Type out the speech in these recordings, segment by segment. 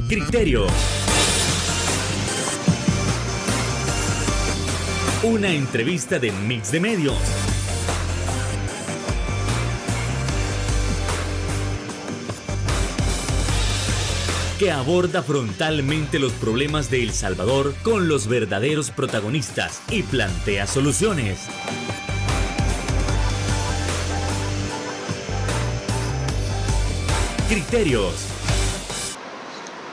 Criterio. Una entrevista de Mix de Medios. Que aborda frontalmente los problemas de El Salvador con los verdaderos protagonistas y plantea soluciones. Criterios.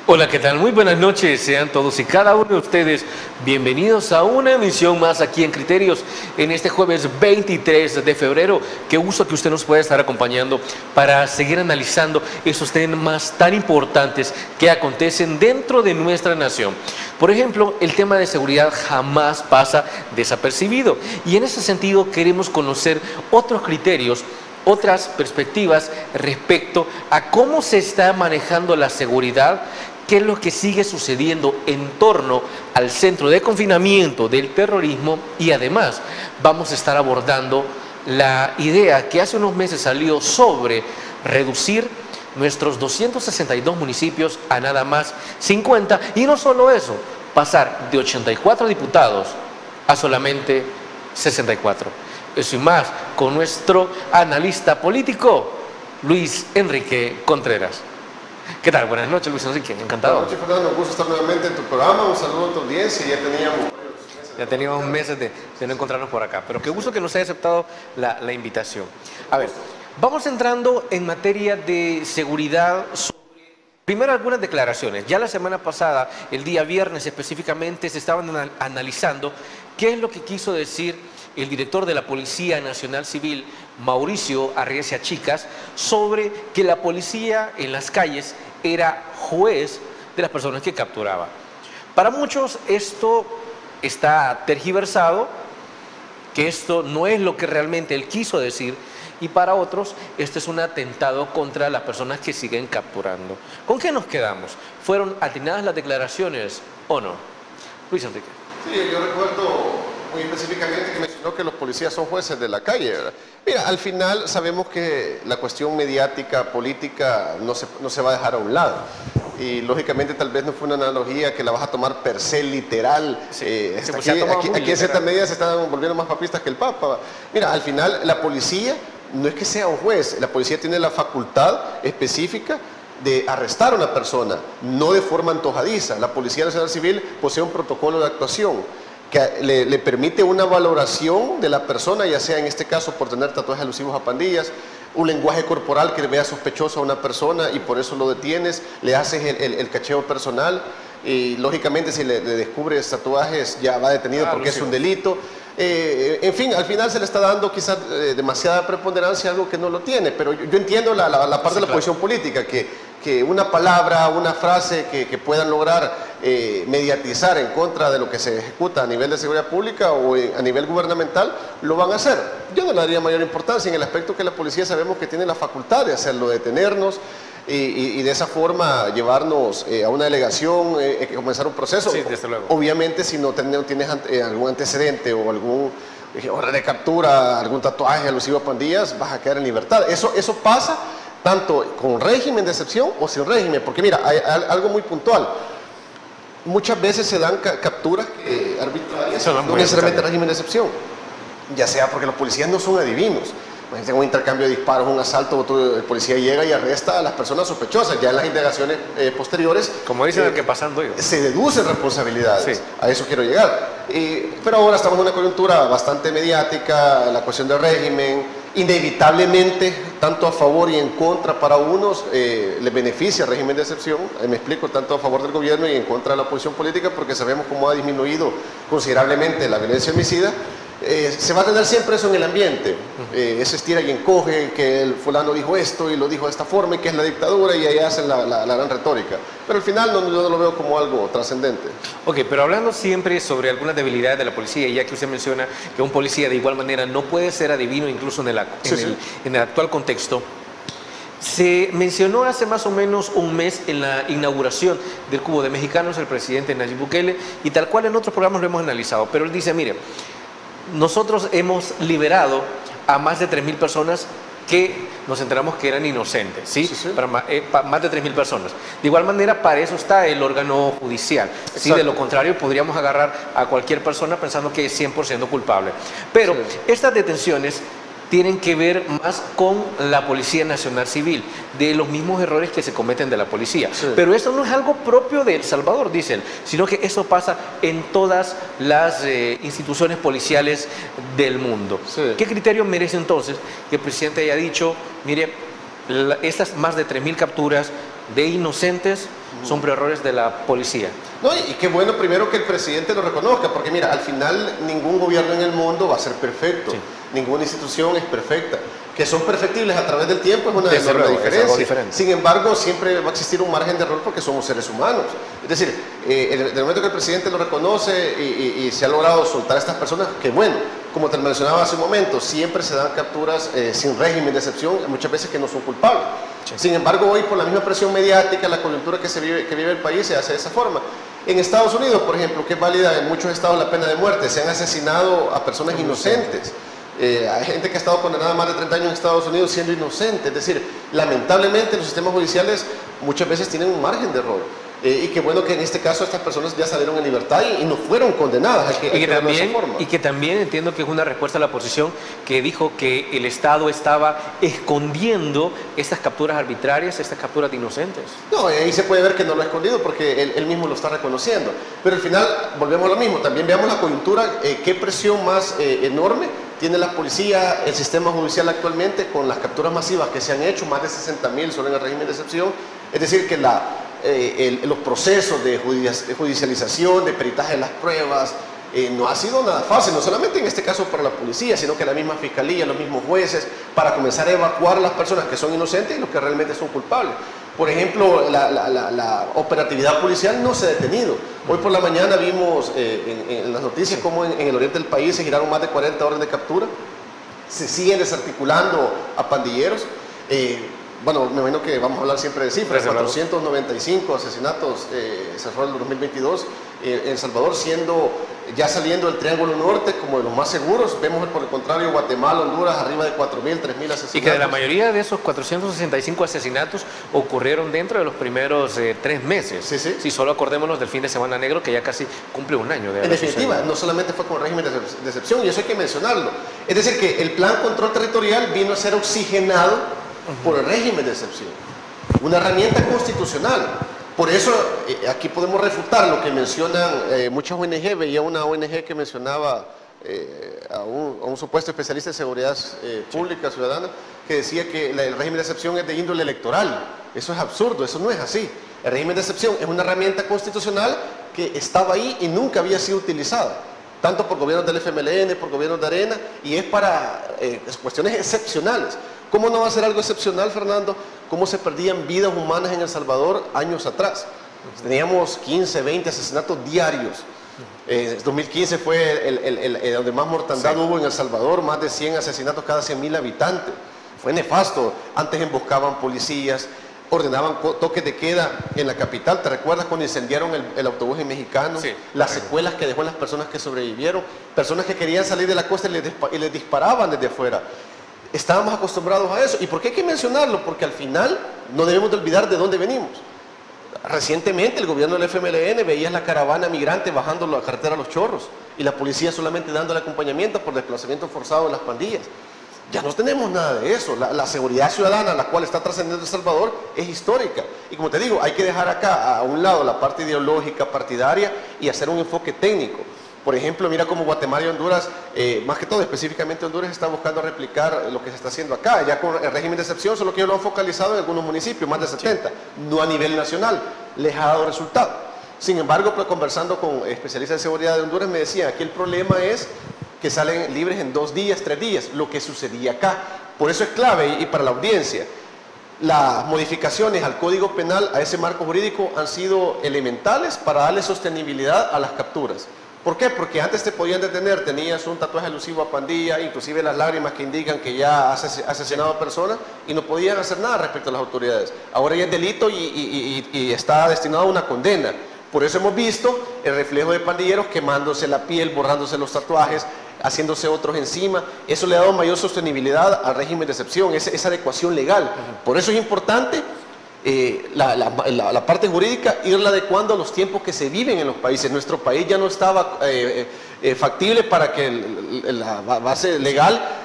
Hola, ¿qué tal? Muy buenas noches, sean todos y cada uno de ustedes bienvenidos a una emisión más aquí en Criterios en este jueves 23 de febrero. Qué gusto que usted nos pueda estar acompañando para seguir analizando esos temas tan importantes que acontecen dentro de nuestra nación. Por ejemplo, el tema de seguridad jamás pasa desapercibido y en ese sentido queremos conocer otros criterios, otras perspectivas respecto a cómo se está manejando la seguridad, qué es lo que sigue sucediendo en torno al centro de confinamiento del terrorismo y además vamos a estar abordando la idea que hace unos meses salió sobre reducir nuestros 262 municipios a nada más 50 y no solo eso, pasar de 84 diputados a solamente 64. Eso y más con nuestro analista político, Luis Enrique Contreras. ¿Qué tal? Buenas noches, Luis Enrique, encantado. Buenas noches, Fernando, un gusto estar nuevamente en tu programa, un saludo a tu audiencia, ya teníamos meses de no encontrarnos por acá, pero qué gusto que nos haya aceptado la invitación. A ver, vamos entrando en materia de seguridad. Primero algunas declaraciones. Ya la semana pasada, el día viernes específicamente, se estaban analizando qué es lo que quiso decir el director de la Policía Nacional Civil, Mauricio Arriecia Chicas, sobre que la policía en las calles era juez de las personas que capturaba. Para muchos esto está tergiversado, que esto no es lo que realmente él quiso decir, y para otros este es un atentado contra las personas que siguen capturando. ¿Con qué nos quedamos? ¿Fueron atinadas las declaraciones o no? Luis Enrique. Sí, yo recuerdo muy específicamente que mencionó que los policías son jueces de la calle, ¿verdad? Mira, al final sabemos que la cuestión mediática, política, no se va a dejar a un lado. Y lógicamente tal vez no fue una analogía que la vas a tomar per se literal. Sí, aquí en ciertas medidas se están volviendo más papistas que el Papa. Mira, al final la policía no es que sea un juez, la policía tiene la facultad específica de arrestar a una persona, no de forma antojadiza. La Policía Nacional Civil posee un protocolo de actuación que le permite una valoración de la persona, ya sea en este caso por tener tatuajes alusivos a pandillas, un lenguaje corporal que vea sospechoso a una persona y por eso lo detienes, le haces el cacheo personal y lógicamente si le descubres tatuajes ya va detenido porque es un delito. En fin, al final se le está dando quizás demasiada preponderancia a algo que no lo tiene, pero yo entiendo la parte de la posición política, que una palabra, una frase que puedan lograr mediatizar en contra de lo que se ejecuta a nivel de seguridad pública o a nivel gubernamental, lo van a hacer. Yo no le daría mayor importancia en el aspecto que la policía sabemos que tiene la facultad de hacerlo, de detenernos, y de esa forma llevarnos a una delegación, comenzar un proceso. Sí, desde luego. Obviamente si no tienes algún antecedente o algún orden de captura, algún tatuaje alusivo a pandillas, vas a quedar en libertad. Eso pasa tanto con régimen de excepción o sin régimen, porque mira, hay algo muy puntual. Muchas veces se dan capturas arbitrarias, no necesariamente régimen de excepción, ya sea porque los policías no son adivinos. Imagínate un intercambio de disparos, un asalto, el policía llega y arresta a las personas sospechosas. Ya en las indagaciones posteriores, como dicen, que pasando yo, se deducen responsabilidades. Sí. A eso quiero llegar. Pero ahora estamos en una coyuntura bastante mediática, la cuestión del régimen, inevitablemente, tanto a favor y en contra para unos, le beneficia el régimen de excepción, me explico, tanto a favor del gobierno y en contra de la oposición política, porque sabemos cómo ha disminuido considerablemente la violencia homicida. Se va a tener siempre eso en el ambiente, ese estira y encoge, que el fulano dijo esto y lo dijo de esta forma y que es la dictadura, y ahí hacen la gran retórica, pero al final yo no lo veo como algo trascendente. Ok, pero hablando siempre sobre algunas debilidades de la policía, ya que usted menciona que un policía de igual manera no puede ser adivino incluso en el actual contexto, se mencionó hace más o menos un mes en la inauguración del Cubo de Mexicanos el presidente Nayib Bukele, y tal cual en otros programas lo hemos analizado, pero él dice, mire, nosotros hemos liberado a más de 3.000 personas que nos enteramos que eran inocentes, ¿sí? Sí, sí. Para más de 3.000 personas. De igual manera, para eso está el órgano judicial. ¿Sí? De lo contrario, podríamos agarrar a cualquier persona pensando que es 100% culpable. Pero Sí. estas detenciones tienen que ver más con la Policía Nacional Civil, de los mismos errores que se cometen de la policía. Sí. Pero esto no es algo propio de El Salvador, dicen, sino que eso pasa en todas las instituciones policiales del mundo. Sí. ¿Qué criterio merece entonces que el presidente haya dicho, mire, estas más de 3.000 capturas de inocentes son por errores de la policía? No, y qué bueno primero que el presidente lo reconozca, porque mira, al final ningún gobierno en el mundo va a ser perfecto, Sí. ninguna institución es perfecta. Que son perfectibles a través del tiempo es una Desde enorme luego, es algo diferencia. diferente. Sin embargo, siempre va a existir un margen de error porque somos seres humanos. Es decir, en el momento que el presidente lo reconoce y se ha logrado soltar a estas personas, que bueno, como te mencionaba hace un momento, siempre se dan capturas sin régimen de excepción, muchas veces que no son culpables. Sí. Sin embargo, hoy por la misma presión mediática, la coyuntura que vive el país se hace de esa forma. En Estados Unidos, por ejemplo, que es válida en muchos estados la pena de muerte, se han asesinado a personas inocentes. Hay gente que ha estado condenada a más de 30 años en Estados Unidos siendo inocente. Es decir, lamentablemente los sistemas judiciales muchas veces tienen un margen de error. Y qué bueno que en este caso estas personas ya salieron en libertad y no fueron condenadas. Hay que verlo de esa forma. Y que también entiendo que es una respuesta a la oposición que dijo que el Estado estaba escondiendo estas capturas arbitrarias, estas capturas de inocentes. No, ahí se puede ver que no lo ha escondido porque él mismo lo está reconociendo. Pero al final volvemos a lo mismo. También veamos la coyuntura, qué presión más enorme tiene la policía, el sistema judicial actualmente con las capturas masivas que se han hecho, más de 60.000 solo en el régimen de excepción. Es decir, que los procesos de judicialización, de peritaje de las pruebas, no ha sido nada fácil, no solamente en este caso para la policía, sino que la misma fiscalía, los mismos jueces, para comenzar a evacuar a las personas que son inocentes y los que realmente son culpables. Por ejemplo, la operatividad policial no se ha detenido. Hoy por la mañana vimos en las noticias cómo en el oriente del país se giraron más de 40 órdenes de captura, se siguen desarticulando a pandilleros. Bueno, me imagino que vamos a hablar siempre de cifras, 495 asesinatos cerró el 2022 en El Salvador, ya saliendo del Triángulo Norte como de los más seguros. Vemos por el contrario Guatemala, Honduras, arriba de 4.000, 3.000 asesinatos. Y que de la mayoría de esos 465 asesinatos ocurrieron dentro de los primeros 3 meses. Sí, sí. Si solo acordémonos del fin de semana negro, que ya casi cumple un año de haber En definitiva, sucedido. no solamente fue con régimen de excepción, y eso hay que mencionarlo. Es decir, que el plan control territorial vino a ser oxigenado por el régimen de excepción, una herramienta constitucional. Por eso aquí podemos refutar lo que mencionan muchas ONG. Veía una ONG que mencionaba a un supuesto especialista en seguridad pública ciudadana que decía que el régimen de excepción es de índole electoral. Eso es absurdo, eso no es así. El régimen de excepción es una herramienta constitucional que estaba ahí y nunca había sido utilizada, tanto por gobiernos del FMLN, por gobiernos de Arena, y es para cuestiones excepcionales. ¿Cómo no va a ser algo excepcional, Fernando? ¿Cómo se perdían vidas humanas en El Salvador años atrás? Teníamos 15, 20 asesinatos diarios. 2015 fue donde más mortandad hubo en El Salvador, más de 100 asesinatos cada 100.000 habitantes. Fue nefasto. Antes emboscaban policías, ordenaban toques de queda en la capital. ¿Te recuerdas cuando incendiaron el autobús en Mexicano? Sí, las secuelas que dejó en las personas que sobrevivieron, personas que querían salir de la costa y les disparaban desde afuera. Estábamos acostumbrados a eso. ¿Y por qué hay que mencionarlo? Porque al final no debemos de olvidar de dónde venimos. Recientemente el gobierno del FMLN veía la caravana migrante bajando la carretera a Los Chorros y la policía solamente dando el acompañamiento por desplazamiento forzado de las pandillas. Ya no tenemos nada de eso. La seguridad ciudadana, la cual está trascendiendo El Salvador, es histórica. Y como te digo, hay que dejar acá a un lado la parte ideológica, partidaria, y hacer un enfoque técnico. Por ejemplo, mira cómo Guatemala y Honduras, más que todo, específicamente Honduras, está buscando replicar lo que se está haciendo acá. Ya con el régimen de excepción, solo que ellos lo han focalizado en algunos municipios, más de 70, no a nivel nacional. Les ha dado resultado. Sin embargo, conversando con especialistas de seguridad de Honduras, me decían, aquí el problema es que salen libres en 2 días, 3 días, lo que sucedía acá. Por eso es clave, y para la audiencia, las modificaciones al Código Penal, a ese marco jurídico, han sido elementales para darle sostenibilidad a las capturas. ¿Por qué? Porque antes te podían detener, tenías un tatuaje alusivo a pandilla, inclusive las lágrimas que indican que ya has asesinado a personas y no podían hacer nada respecto a las autoridades. Ahora ya es delito y está destinado a una condena. Por eso hemos visto el reflejo de pandilleros quemándose la piel, borrándose los tatuajes, haciéndose otros encima. Eso le ha dado mayor sostenibilidad al régimen de excepción, esa adecuación legal. Por eso es importante la parte jurídica, irla adecuando a los tiempos que se viven en los países. Nuestro país ya no estaba factible para que la base legal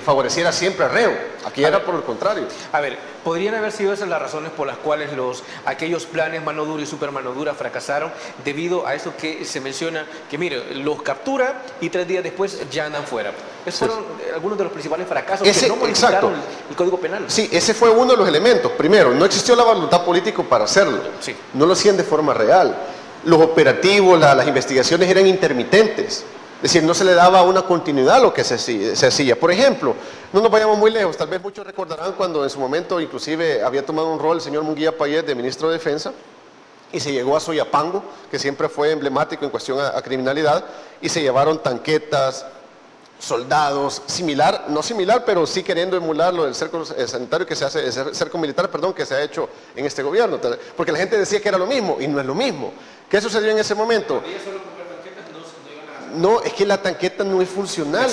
favoreciera siempre al reo. Aquí era por el contrario. A ver, ¿podrían haber sido esas las razones por las cuales aquellos planes mano dura y super mano dura fracasaron debido a eso que se menciona, que mire, los captura y 3 días después ya andan fuera? Esos fueron algunos de los principales fracasos que no modificaron el Código Penal. Sí, ese fue uno de los elementos. Primero, no existió la voluntad política para hacerlo. Sí. No lo hacían de forma real. Los operativos, las investigaciones eran intermitentes. Es decir, no se le daba una continuidad a lo que se hacía. Por ejemplo, no nos vayamos muy lejos, tal vez muchos recordarán cuando en su momento inclusive había tomado un rol el señor Munguía Payet de ministro de Defensa y se llegó a Soyapango, que siempre fue emblemático en cuestión a criminalidad, y se llevaron tanquetas, soldados, no similar, pero sí queriendo emular lo del cerco sanitario que se hace, el cerco militar, perdón, que se ha hecho en este gobierno, porque la gente decía que era lo mismo y no es lo mismo. ¿Qué sucedió en ese momento? No, es que la tanqueta no es funcional.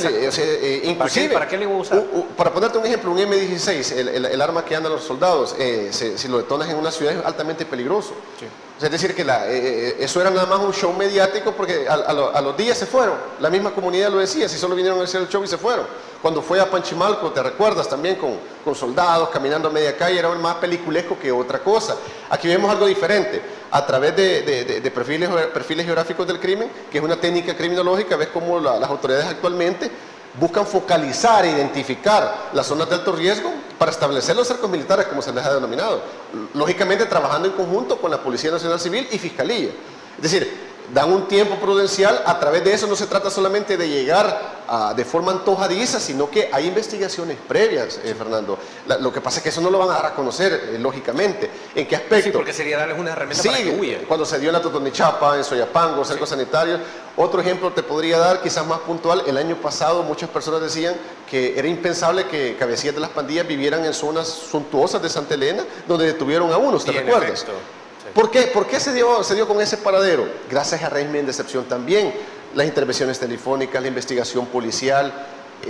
Inclusive, ¿Para qué le voy a usar? Para ponerte un ejemplo, un M16, el arma que andan los soldados, si lo detonas en una ciudad es altamente peligroso. Sí. O sea, es decir, que eso era nada más un show mediático porque a los días se fueron. La misma comunidad lo decía, si solo vinieron a hacer el show y se fueron. Cuando fue a Panchimalco, te recuerdas también con soldados caminando a media calle, era más peliculesco que otra cosa. Aquí vemos algo diferente. A través de perfiles geográficos del crimen, que es una técnica criminológica, ves cómo las autoridades actualmente buscan focalizar e identificar las zonas de alto riesgo para establecer los cercos militares, como se les ha denominado. Lógicamente trabajando en conjunto con la Policía Nacional Civil y Fiscalía. Es decir, dan un tiempo prudencial. A través de eso no se trata solamente de llegar de forma antojadiza, sino que hay investigaciones previas, Fernando. Lo que pasa es que eso no lo van a dar a conocer, lógicamente. ¿En qué aspecto? Sí, porque sería darles una herramienta para que huyan. Cuando se dio en la Totonechapa, en Soyapango, cercos sanitarios. Otro ejemplo te podría dar, quizás más puntual. El año pasado muchas personas decían que era impensable que cabecillas de las pandillas vivieran en zonas suntuosas de Santa Elena, donde detuvieron a unos, ¿te recuerdas? ¿Por qué? ¿Por qué se dio con ese paradero? Gracias al régimen de excepción también. Las intervenciones telefónicas, la investigación policial.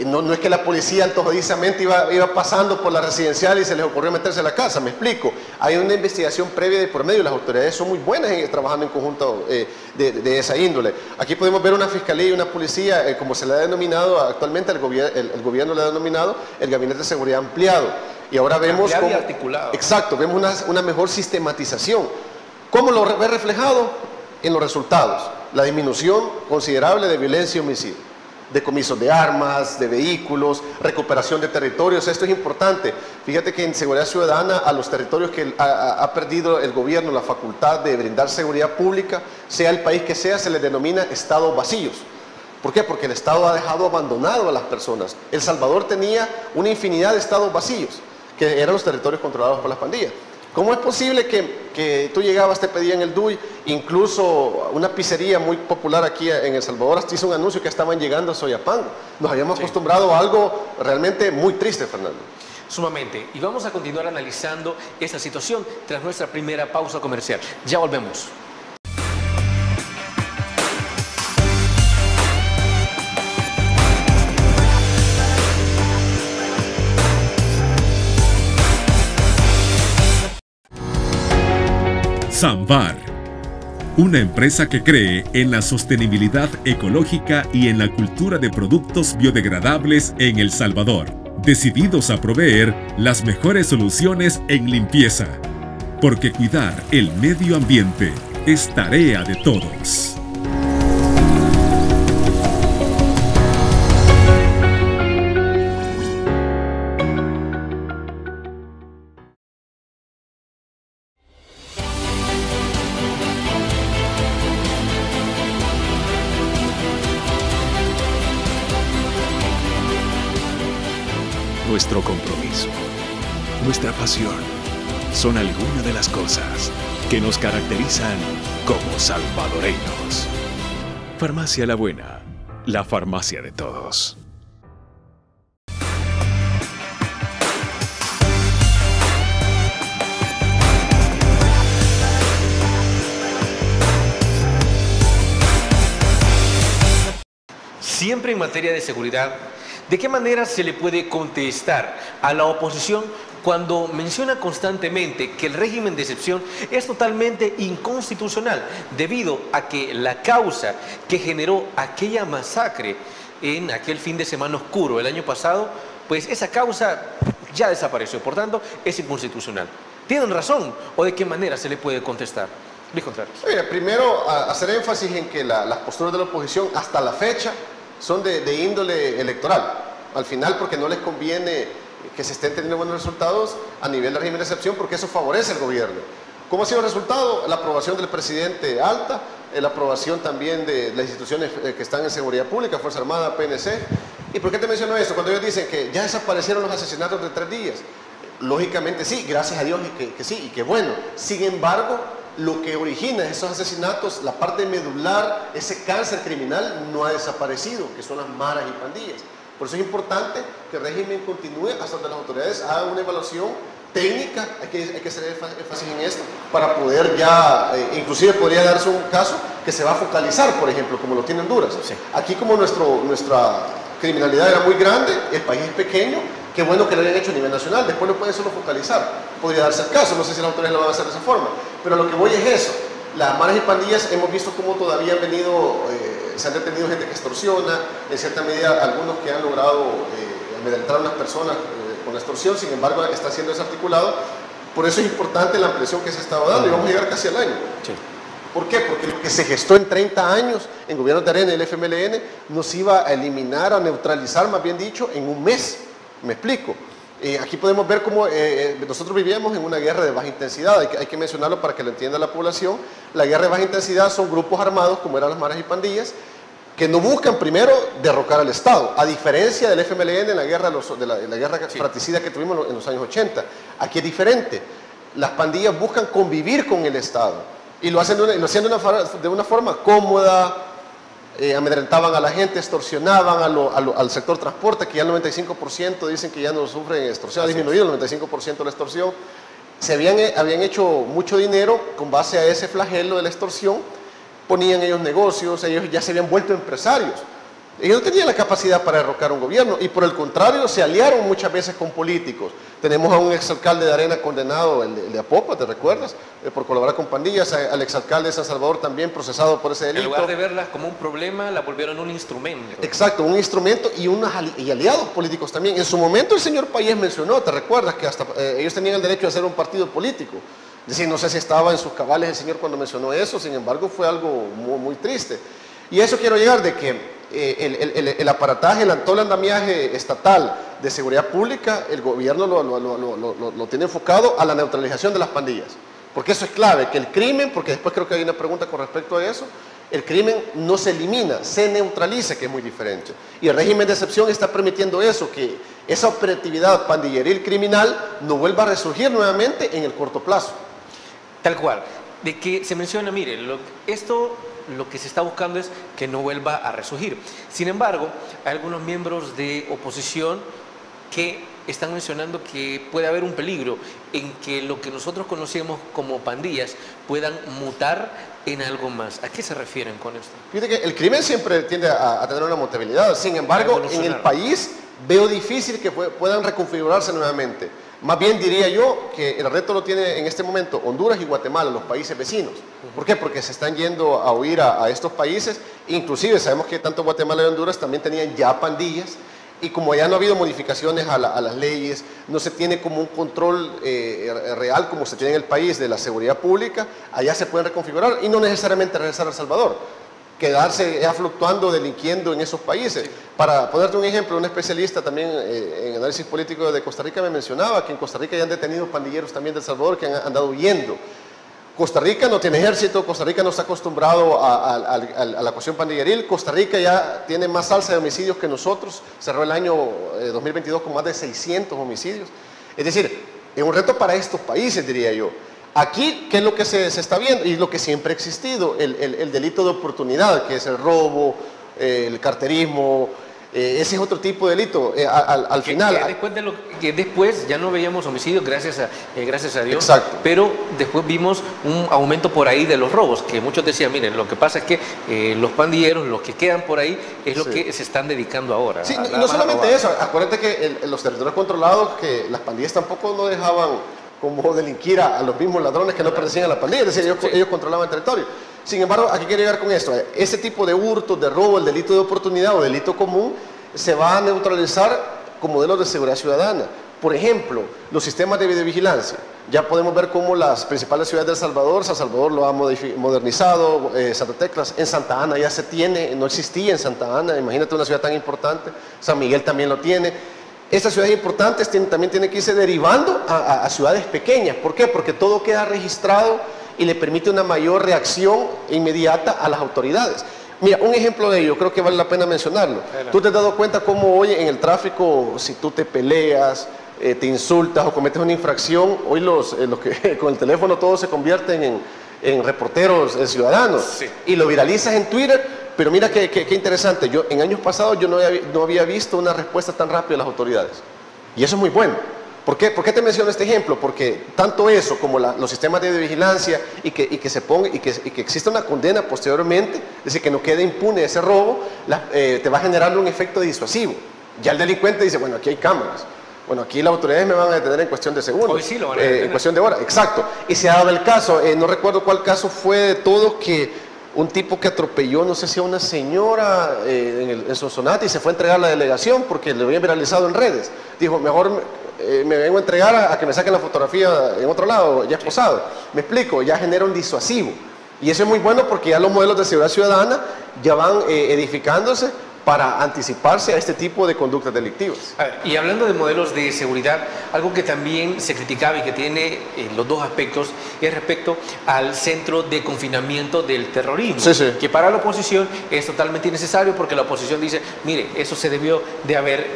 No es que la policía antojadizamente iba pasando por la residencial y se les ocurrió meterse a la casa, me explico. Hay una investigación previa de por medio, las autoridades son muy buenas trabajando en conjunto de esa índole. Aquí podemos ver una fiscalía y una policía, como se le ha denominado actualmente, el gobierno le ha denominado el Gabinete de Seguridad Ampliado. Y ahora vemos cómo, articulado. Exacto, vemos una mejor sistematización. ¿Cómo lo ve reflejado? En los resultados. La disminución considerable de violencia y homicidio, decomisos de armas, de vehículos, recuperación de territorios. Esto es importante. Fíjate que en seguridad ciudadana, a los territorios que ha perdido el gobierno la facultad de brindar seguridad pública, sea el país que sea, se les denomina estados vacíos. ¿Por qué? Porque el Estado ha dejado abandonado a las personas. El Salvador tenía una infinidad de estados vacíos, que eran los territorios controlados por las pandillas. ¿Cómo es posible que tú llegabas, te pedían el DUI, incluso una pizzería muy popular aquí en El Salvador hasta hizo un anuncio que estaban llegando a Soyapango? Nos habíamos acostumbrado a algo realmente muy triste, Fernando. Sumamente. Y vamos a continuar analizando esta situación tras nuestra primera pausa comercial. Ya volvemos. Samvar, una empresa que cree en la sostenibilidad ecológica y en la cultura de productos biodegradables en El Salvador, decididos a proveer las mejores soluciones en limpieza, porque cuidar el medio ambiente es tarea de todos. Nuestro compromiso, nuestra pasión, son algunas de las cosas que nos caracterizan como salvadoreños. Farmacia La Buena, la farmacia de todos. siempre en materia de seguridad, ¿de qué manera se le puede contestar a la oposición cuando menciona constantemente que el régimen de excepción es totalmente inconstitucional debido a que la causa que generó aquella masacre en aquel fin de semana oscuro el año pasado, pues esa causa ya desapareció, por tanto es inconstitucional? ¿Tienen razón o de qué manera se le puede contestar? Luis Contreras. Primero, hacer énfasis en que las posturas de la oposición hasta la fecha son de índole electoral. Al final, porque no les conviene que se estén teniendo buenos resultados a nivel de régimen de excepción, porque eso favorece al gobierno. ¿Cómo ha sido el resultado? La aprobación del presidente alta, la aprobación también de las instituciones que están en seguridad pública, Fuerza Armada, PNC. ¿Y por qué te menciono esto? Cuando ellos dicen que ya desaparecieron los asesinatos de 3 días. Lógicamente sí, gracias a Dios que sí, y que bueno. Sin embargo, lo que origina esos asesinatos, la parte medular, ese cáncer criminal no ha desaparecido, que son las maras y pandillas. Por eso es importante que el régimen continúe hasta que las autoridades hagan una evaluación técnica, hay que hacer énfasis en esto, para poder ya, inclusive podría darse un caso que se va a focalizar, por ejemplo, como lo tiene Honduras. Sí. Aquí como nuestra criminalidad era muy grande, el país es pequeño, qué bueno que lo hayan hecho a nivel nacional, después lo pueden solo focalizar, podría darse el caso, no sé si las autoridades lo van a hacer de esa forma, pero lo que voy es eso, las maras y pandillas hemos visto cómo todavía han venido, se han detenido gente que extorsiona, en cierta medida algunos que han logrado amedrentar a unas personas con la extorsión, sin embargo está siendo desarticulado, por eso es importante la ampliación que se ha estado dando y vamos a llegar casi al año. Sí. ¿Por qué? Porque lo que se gestó en 30 años en gobiernos de Arena y el FMLN nos iba a eliminar, a neutralizar, más bien dicho, en un mes. Me explico. Aquí podemos ver cómo nosotros vivíamos en una guerra de baja intensidad, hay que mencionarlo para que lo entienda la población. La guerra de baja intensidad son grupos armados, como eran las maras y pandillas, que no buscan primero derrocar al Estado, a diferencia del FMLN en la guerra, fratricida que tuvimos en los años 80. Aquí es diferente, las pandillas buscan convivir con el Estado y lo hacen de una forma cómoda, amedrentaban a la gente, extorsionaban al sector transporte, que ya el 95% dicen que ya no sufren extorsión, ha disminuido el 95% de la extorsión. Habían hecho mucho dinero con base a ese flagelo de la extorsión, ponían ellos negocios, ellos ya se habían vuelto empresarios. Ellos no tenían la capacidad para derrocar un gobierno y por el contrario se aliaron muchas veces con políticos. Tenemos a un exalcalde de Arena condenado, el de Apopa, ¿te recuerdas? Por colaborar con pandillas, al exalcalde de San Salvador también procesado por ese delito. En lugar de verla como un problema, la volvieron un instrumento. Exacto, un instrumento y aliados políticos también. En su momento el señor Payés mencionó, ¿te recuerdas? Que hasta ellos tenían el derecho de hacer un partido político. Es decir, no sé si estaba en sus cabales el señor cuando mencionó eso, sin embargo fue algo muy, muy triste. Y a eso quiero llegar, de que el aparataje, todo el andamiaje estatal de seguridad pública, el gobierno lo tiene enfocado a la neutralización de las pandillas. Porque eso es clave, que el crimen, porque después creo que hay una pregunta con respecto a eso, el crimen no se elimina, se neutraliza, que es muy diferente. Y el régimen de excepción está permitiendo eso, que esa operatividad pandilleril criminal no vuelva a resurgir nuevamente en el corto plazo. Tal cual, de que se menciona, mire, lo que se está buscando es que no vuelva a resurgir. Sin embargo, hay algunos miembros de oposición que están mencionando que puede haber un peligro en que lo que nosotros conocemos como pandillas puedan mutar en algo más. ¿A qué se refieren con esto? Fíjate que el crimen siempre tiende a tener una mutabilidad. Sin embargo, en el país veo difícil que puedan reconfigurarse nuevamente. Más bien diría yo que el reto lo tiene en este momento Honduras y Guatemala, los países vecinos. ¿Por qué? Porque se están yendo a huir a estos países. Inclusive sabemos que tanto Guatemala y Honduras también tenían ya pandillas. Y como ya no ha habido modificaciones a las leyes, no se tiene como un control real como se tiene en el país de la seguridad pública, allá se pueden reconfigurar y no necesariamente regresar a El Salvador. Quedarse ya fluctuando, delinquiendo en esos países. Sí. Para ponerte un ejemplo, un especialista también en análisis político de Costa Rica me mencionaba que en Costa Rica ya han detenido pandilleros también de El Salvador que han andado huyendo. Costa Rica no tiene ejército, Costa Rica no está acostumbrado a la cuestión pandilleril, Costa Rica ya tiene más alza de homicidios que nosotros, cerró el año 2022 con más de 600 homicidios. Es decir, es un reto para estos países, diría yo. Aquí, ¿qué es lo que se está viendo? Y lo que siempre ha existido, el delito de oportunidad, que es el robo, el carterismo, Ese es otro tipo de delito. Al final... Que después ya no veíamos homicidios, gracias a Dios. Exacto. Pero después vimos un aumento por ahí de los robos, que muchos decían, miren, lo que pasa es que los pandilleros, los que quedan por ahí, es lo que se están dedicando ahora. Sí, no solamente eso, acuérdate que en los territorios controlados, que las pandillas tampoco no dejaban como delinquir a los mismos ladrones que no pertenecían a la pandilla, es decir, ellos controlaban el territorio. Sin embargo, ¿a qué quiero llegar con esto? Ese tipo de hurtos, de robo, el delito de oportunidad o delito común, se va a neutralizar con modelos de seguridad ciudadana. Por ejemplo, los sistemas de videovigilancia. Ya podemos ver cómo las principales ciudades de El Salvador, San Salvador lo ha modernizado, Santa Tecla, en Santa Ana ya se tiene, no existía en Santa Ana, imagínate una ciudad tan importante, San Miguel también lo tiene. Estas ciudades importantes también tienen que irse derivando a ciudades pequeñas. ¿Por qué? Porque todo queda registrado y le permite una mayor reacción inmediata a las autoridades. Mira, un ejemplo de ello, creo que vale la pena mencionarlo. Tú te has dado cuenta cómo hoy en el tráfico, si tú te peleas, te insultas o cometes una infracción, hoy los que con el teléfono todos se convierten en reporteros ciudadanos, sí, y lo viralizas en Twitter, pero mira qué interesante, en años pasados yo no había visto una respuesta tan rápida de las autoridades, y eso es muy bueno. ¿Por qué te menciono este ejemplo? Porque tanto eso como los sistemas de vigilancia y que exista una condena posteriormente, es decir, que no quede impune ese robo, te va a generar un efecto disuasivo. Ya el delincuente dice, bueno, aquí hay cámaras, bueno, aquí las autoridades me van a detener en cuestión de segundos. Hoy sí lo van a detener. En cuestión de horas, exacto. Y se ha dado el caso, no recuerdo cuál caso fue de todos, que un tipo que atropelló, no sé si a una señora en Sonsonate y se fue a entregar a la delegación porque le habían viralizado en redes. Dijo, mejor me vengo a entregar a que me saquen la fotografía en otro lado, ya esposado. Me explico, ya genera un disuasivo. Y eso es muy bueno porque ya los modelos de seguridad ciudadana ya van edificándose para anticiparse a este tipo de conductas delictivas. A ver, y hablando de modelos de seguridad, algo que también se criticaba y que tiene los dos aspectos es respecto al centro de confinamiento del terrorismo, sí. Que para la oposición es totalmente innecesario porque la oposición dice, mire, eso se debió de haber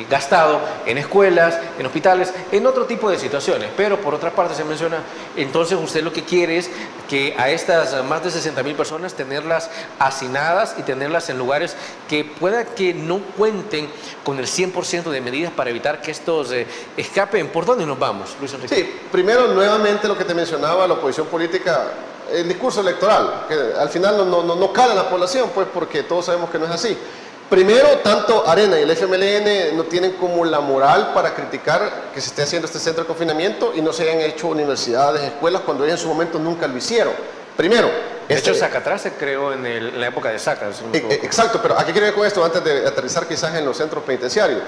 gastado en escuelas, en hospitales, en otro tipo de situaciones, pero por otra parte se menciona, entonces usted lo que quiere es que a estas más de 60,000 personas tenerlas hacinadas y tenerlas en lugares que pueda que no cuenten con el 100% de medidas para evitar que estos escapen. ¿Por dónde nos vamos, Luis Enrique? Sí, primero, nuevamente lo que te mencionaba, la oposición política, el discurso electoral, que al final no cala en la población, pues porque todos sabemos que no es así. Primero, tanto Arena y el FMLN no tienen como la moral para criticar que se esté haciendo este centro de confinamiento y no se hayan hecho universidades, escuelas, cuando ellos en su momento nunca lo hicieron. Primero, de hecho, Zacatrás se creó en la época de Zaca. Exacto, pero ¿a qué quiero ir con esto antes de aterrizar quizás en los centros penitenciarios?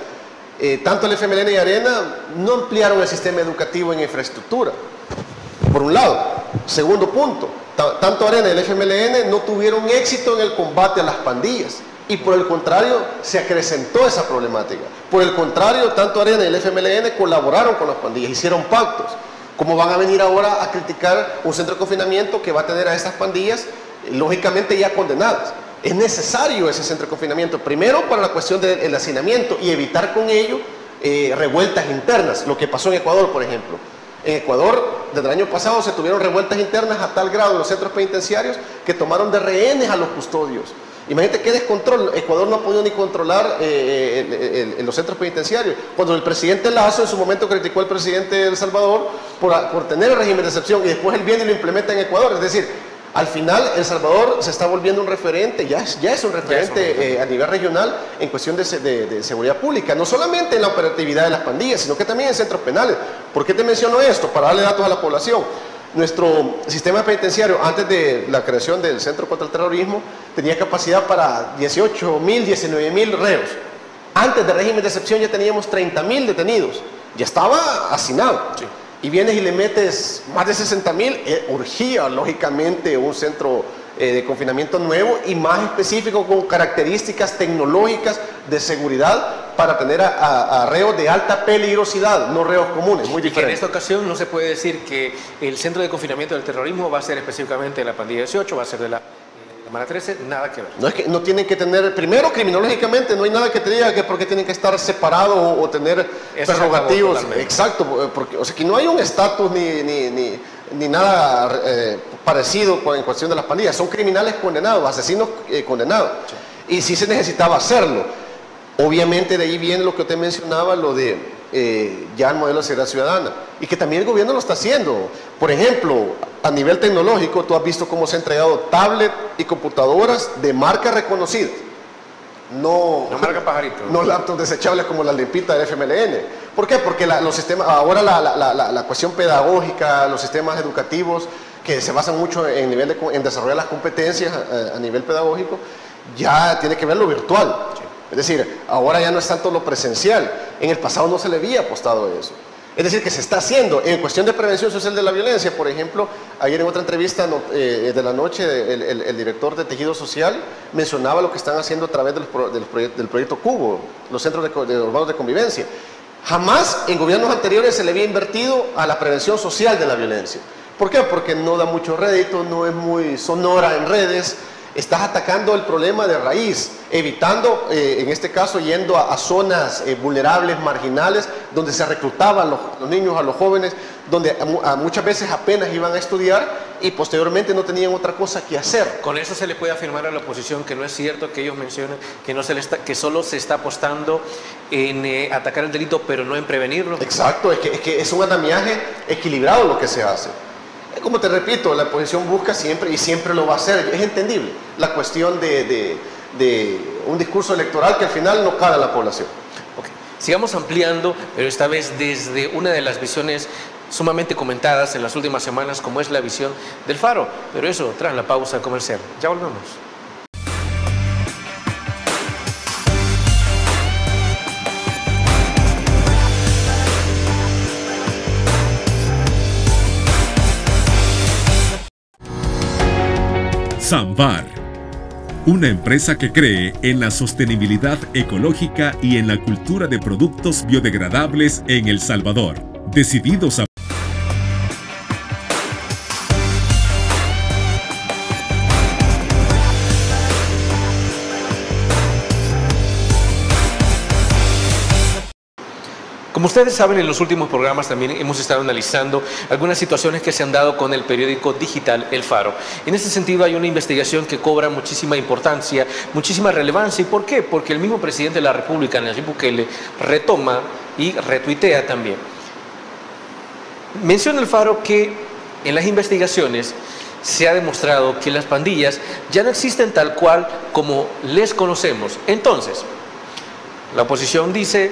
Tanto el FMLN y Arena no ampliaron el sistema educativo en infraestructura, por un lado. Segundo punto, tanto Arena y el FMLN no tuvieron éxito en el combate a las pandillas. Y por el contrario, se acrecentó esa problemática. Por el contrario, tanto Arena y el FMLN colaboraron con las pandillas, hicieron pactos. ¿Cómo van a venir ahora a criticar un centro de confinamiento que va a tener a estas pandillas, lógicamente ya condenadas? Es necesario ese centro de confinamiento, primero para la cuestión del hacinamiento y evitar con ello revueltas internas, lo que pasó en Ecuador, por ejemplo. En Ecuador, desde el año pasado, se tuvieron revueltas internas a tal grado en los centros penitenciarios que tomaron de rehenes a los custodios. Imagínate qué descontrol. Ecuador no ha podido ni controlar los centros penitenciarios. Cuando el presidente Lazo en su momento criticó al presidente de El Salvador por tener el régimen de excepción y después él viene y lo implementa en Ecuador. Es decir, al final El Salvador se está volviendo un referente, ya es un referente a nivel regional en cuestión de seguridad pública. No solamente en la operatividad de las pandillas, sino que también en centros penales. ¿Por qué te menciono esto? Para darle datos a la población. Nuestro sistema penitenciario, antes de la creación del Centro contra el Terrorismo, tenía capacidad para 18,000, 19,000 reos. Antes del régimen de excepción ya teníamos 30,000 detenidos. Ya estaba hacinado. Sí. Y vienes y le metes más de 60,000, urgía lógicamente un centro de confinamiento nuevo y más específico con características tecnológicas de seguridad para tener a reos de alta peligrosidad, no reos comunes, muy diferentes. En esta ocasión no se puede decir que el centro de confinamiento del terrorismo va a ser específicamente de la pandilla 18, va a ser de la Mara 13, nada que ver. No es que no tienen que tener, primero criminológicamente no hay nada que te diga que porque tienen que estar separados o tener prerrogativos. Exacto, porque o sea, que no hay un estatus ni nada parecido en cuestión de las pandillas. Son criminales condenados, asesinos condenados. Sí. Y sí se necesitaba hacerlo. Obviamente de ahí viene lo que te mencionaba, lo de ya el modelo de seguridad ciudadana, y que también el gobierno lo está haciendo. Por ejemplo, a nivel tecnológico, tú has visto cómo se han entregado tablets y computadoras de marca reconocida. No marca pajarito. No laptops desechables como la limpita del FMLN. ¿Por qué? Porque los sistemas, ahora la cuestión pedagógica, los sistemas educativos que se basan mucho en desarrollar las competencias a nivel pedagógico, ya tiene que ver lo virtual. Sí. Es decir, ahora ya no es tanto lo presencial. En el pasado no se le había apostado a eso. Es decir, que se está haciendo. En cuestión de prevención social de la violencia, por ejemplo, ayer en otra entrevista de la noche, el director de Tejido Social mencionaba lo que están haciendo a través del proyecto Cubo, los centros urbanos de convivencia. Jamás en gobiernos anteriores se le había invertido a la prevención social de la violencia. ¿Por qué? Porque no da mucho rédito, no es muy sonora en redes. Estás atacando el problema de raíz, evitando, en este caso, yendo a zonas vulnerables, marginales, donde se reclutaban los niños, a los jóvenes, donde muchas veces apenas iban a estudiar y posteriormente no tenían otra cosa que hacer. Con eso se le puede afirmar a la oposición que no es cierto que ellos mencionen que solo se está apostando en atacar el delito, pero no en prevenirlo. Exacto, es que es un andamiaje equilibrado lo que se hace. Como te repito, la oposición busca siempre, y siempre lo va a hacer, es entendible, la cuestión de un discurso electoral que al final no cala a la población. Okay. Sigamos ampliando, pero esta vez desde una de las visiones sumamente comentadas en las últimas semanas, como es la visión del Faro. Pero eso tras la pausa comercial. Ya volvemos. Sambar, una empresa que cree en la sostenibilidad ecológica y en la cultura de productos biodegradables en El Salvador, decididos a Como ustedes saben, en los últimos programas también hemos estado analizando algunas situaciones que se han dado con el periódico digital El Faro. En este sentido hay una investigación que cobra muchísima importancia, muchísima relevancia. ¿Y por qué? Porque el mismo presidente de la República, Nayib Bukele, retoma y retuitea también. Menciona El Faro que en las investigaciones se ha demostrado que las pandillas ya no existen tal cual como les conocemos. Entonces, la oposición dice: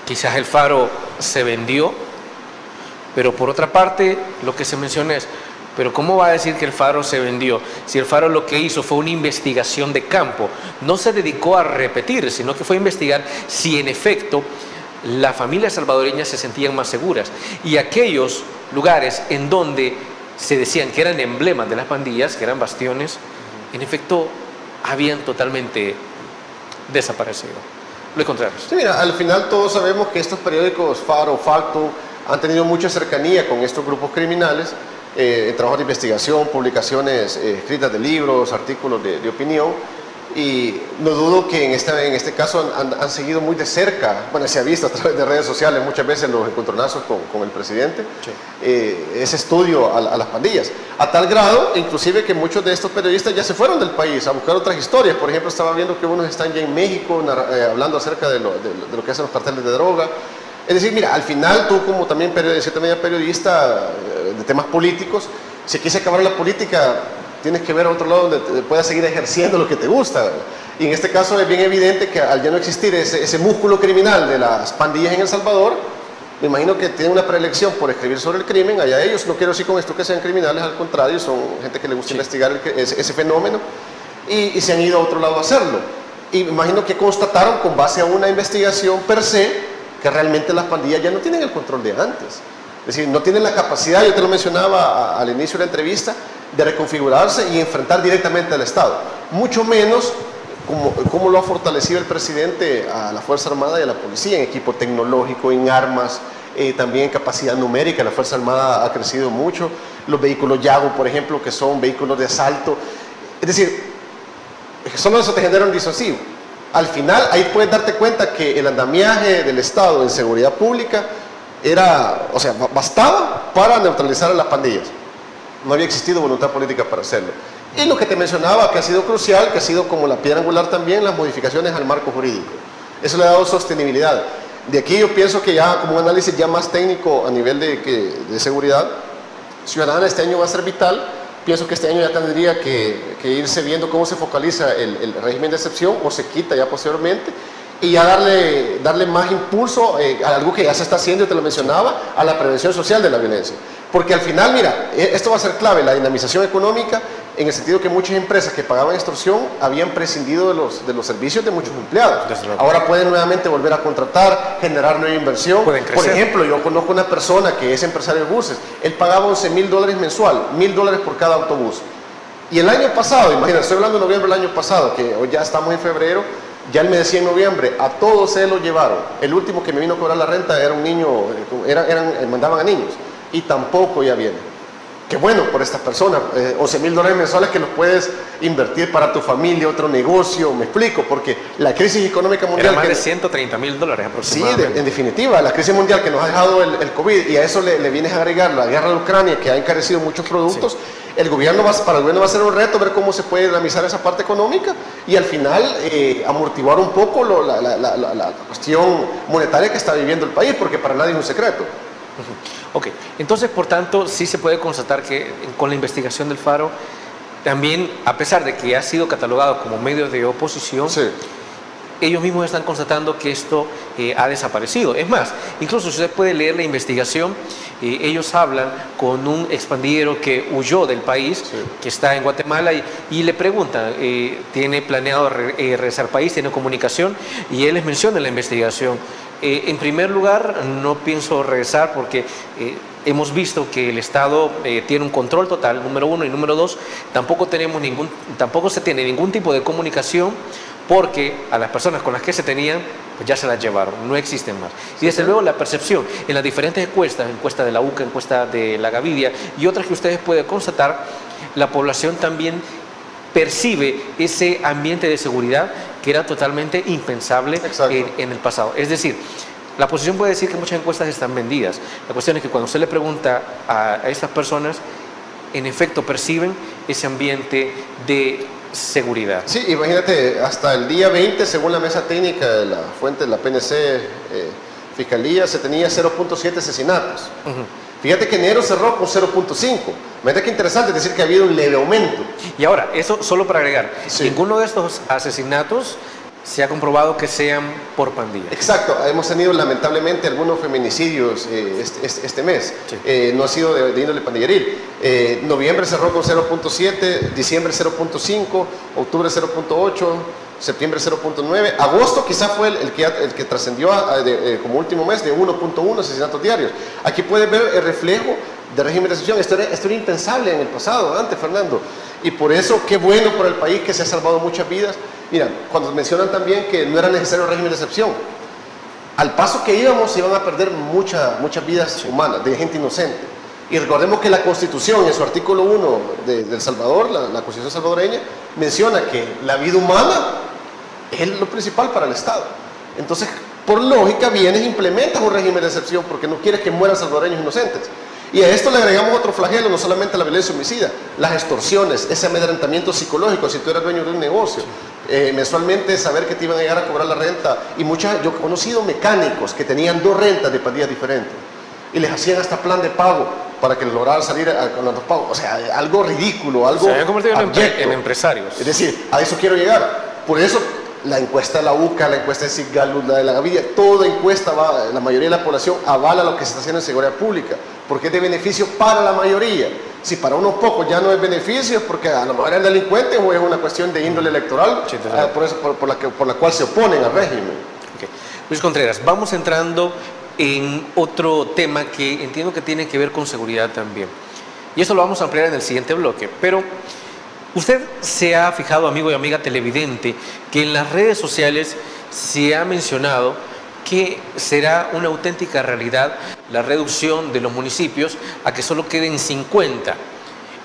quizás El Faro se vendió, pero por otra parte lo que se menciona es, pero ¿cómo va a decir que El Faro se vendió? Si El Faro lo que hizo fue una investigación de campo, no se dedicó a repetir, sino que fue a investigar si en efecto las familias salvadoreñas se sentían más seguras. Y aquellos lugares en donde se decían que eran emblemas de las pandillas, que eran bastiones, en efecto habían totalmente desaparecido. Lo contrario. Sí, mira, al final todos sabemos que estos periódicos Faro, Facto, han tenido mucha cercanía con estos grupos criminales, trabajos de investigación, publicaciones escritas de libros, artículos de opinión, y no dudo que en este caso han seguido muy de cerca, bueno, se ha visto a través de redes sociales muchas veces los encontronazos con el presidente, sí, ese estudio a las pandillas, a tal grado inclusive que muchos de estos periodistas ya se fueron del país a buscar otras historias. Por ejemplo, estaba viendo que unos están ya en México hablando acerca de lo que hacen los carteles de droga. Es decir, mira, al final tú como también de cierta manera periodista de temas políticos, si quieres acabar la política, tienes que ver a otro lado donde puedas seguir ejerciendo lo que te gusta. Y en este caso es bien evidente que al ya no existir ese músculo criminal de las pandillas en El Salvador, me imagino que tienen una preelección por escribir sobre el crimen. Allá ellos, no quiero decir con esto que sean criminales, al contrario, son gente que le gusta, sí, investigar ese fenómeno, y se han ido a otro lado a hacerlo. Y me imagino que constataron con base a una investigación per se que realmente las pandillas ya no tienen el control de antes. Es decir, no tienen la capacidad, yo te lo mencionaba al inicio de la entrevista, de reconfigurarse y enfrentar directamente al Estado. Mucho menos como lo ha fortalecido el presidente a la Fuerza Armada y a la Policía, en equipo tecnológico, en armas, también en capacidad numérica. La Fuerza Armada ha crecido mucho. Los vehículos Yago, por ejemplo, que son vehículos de asalto. Es decir, solo eso te genera un disuasivo. Al final, ahí puedes darte cuenta que el andamiaje del Estado en seguridad pública bastaba para neutralizar a las pandillas. No había existido voluntad política para hacerlo. Y lo que te mencionaba, que ha sido crucial, que ha sido como la piedra angular también, las modificaciones al marco jurídico. Eso le ha dado sostenibilidad. De aquí yo pienso que ya como un análisis ya más técnico a nivel de seguridad ciudadana, este año va a ser vital. Pienso que este año ya tendría que irse viendo cómo se focaliza el régimen de excepción o se quita ya posteriormente, y ya darle más impulso a algo que ya se está haciendo, te lo mencionaba, a la prevención social de la violencia. Porque al final, mira, esto va a ser clave, la dinamización económica, en el sentido que muchas empresas que pagaban extorsión habían prescindido de los servicios de muchos empleados. Ahora pueden nuevamente volver a contratar, generar nueva inversión. Por ejemplo, yo conozco una persona que es empresario de buses, él pagaba $11,000 mensual, $1,000 por cada autobús. Y el año pasado, imagínate, estoy hablando de noviembre del año pasado, que hoy ya estamos en febrero, ya él me decía en noviembre, a todos se lo llevaron. El último que me vino a cobrar la renta era un niño, mandaban a niños, y tampoco ya viene. Qué bueno por estas personas, $11,000 mensuales que los puedes invertir para tu familia, otro negocio, me explico, porque la crisis económica mundial... Era más de $130,000 aproximadamente. Sí, en definitiva, la crisis mundial que nos ha dejado el COVID, y a eso le vienes a agregar la guerra de Ucrania, que ha encarecido muchos productos, sí. Para el gobierno va a ser un reto ver cómo se puede dinamizar esa parte económica y al final amortiguar un poco la cuestión monetaria que está viviendo el país, porque para nadie es un secreto. Ok, entonces por tanto sí se puede constatar que con la investigación del Faro, también a pesar de que ha sido catalogado como medio de oposición, sí. Ellos mismos están constatando que esto ha desaparecido. Es más, incluso si usted puede leer la investigación, ellos hablan con un expandillero que huyó del país, sí. Que está en Guatemala, y le preguntan, ¿tiene planeado regresar al país? ¿Tiene comunicación? Y él les menciona en la investigación, en primer lugar, no pienso regresar porque hemos visto que el Estado tiene un control total, número uno, y número dos, tampoco se tiene ningún tipo de comunicación, porque a las personas con las que se tenían, pues ya se las llevaron, no existen más. Y desde luego la percepción en las diferentes encuestas, encuesta de la UCA, encuesta de la Gavidia y otras que ustedes pueden constatar, la población también percibe ese ambiente de seguridad que era totalmente impensable en el pasado. Es decir, la oposición puede decir que muchas encuestas están vendidas. La cuestión es que cuando usted le pregunta a estas personas, en efecto perciben ese ambiente de seguridad. Sí, imagínate, hasta el día 20, según la mesa técnica de la fuente de la PNC, Fiscalía, se tenía 0.7 asesinatos. Fíjate que enero cerró con 0.5. Fíjate que interesante, es decir, que ha habido un leve aumento. Y ahora, eso solo para agregar, sí. Ninguno de estos asesinatos se ha comprobado que sean por pandillas. Exacto, hemos tenido lamentablemente algunos feminicidios este mes, sí. No ha sido de índole pandilleril. Noviembre cerró con 0.7, diciembre 0.5, octubre 0.8, septiembre 0.9, agosto quizá fue el que trascendió como último mes de 1.1 asesinatos diarios. Aquí puedes ver el reflejo del régimen de excepción. Esto era impensable en el pasado, antes, Fernando. Y por eso, qué bueno por el país que se ha salvado muchas vidas. Mira, cuando mencionan también que no era necesario el régimen de excepción, al paso que íbamos se iban a perder muchas vidas humanas, de gente inocente. Y recordemos que la Constitución, en su artículo 1 de El Salvador, la Constitución salvadoreña, menciona que la vida humana es lo principal para el Estado. Entonces, por lógica, vienes e implementas un régimen de excepción porque no quieres que mueran salvadoreños inocentes. Y a esto le agregamos otro flagelo, no solamente la violencia homicida, las extorsiones, ese amedrentamiento psicológico, si tú eres dueño de un negocio, mensualmente saber que te iban a llegar a cobrar la renta. Y yo he conocido mecánicos que tenían 2 rentas de pandillas diferentes y les hacían hasta plan de pago para que lograran salir con los 2 pagos. O sea, algo ridículo, algo se habían convertido en empresarios. Es decir, a eso quiero llegar. Por eso la encuesta de la UCA, la encuesta de Siggalus, la de la Gavidia, toda encuesta, la mayoría de la población avala lo que se está haciendo en seguridad pública, porque es de beneficio para la mayoría. Si para unos pocos ya no es beneficio, es porque a lo mejor es delincuente o es una cuestión de índole electoral, por la cual se oponen al régimen. Okay. Luis Contreras, vamos entrando en otro tema que entiendo que tiene que ver con seguridad también. Y eso lo vamos a ampliar en el siguiente bloque, pero usted se ha fijado, amigo y amiga televidente, que en las redes sociales se ha mencionado que será una auténtica realidad la reducción de los municipios a que solo queden 50.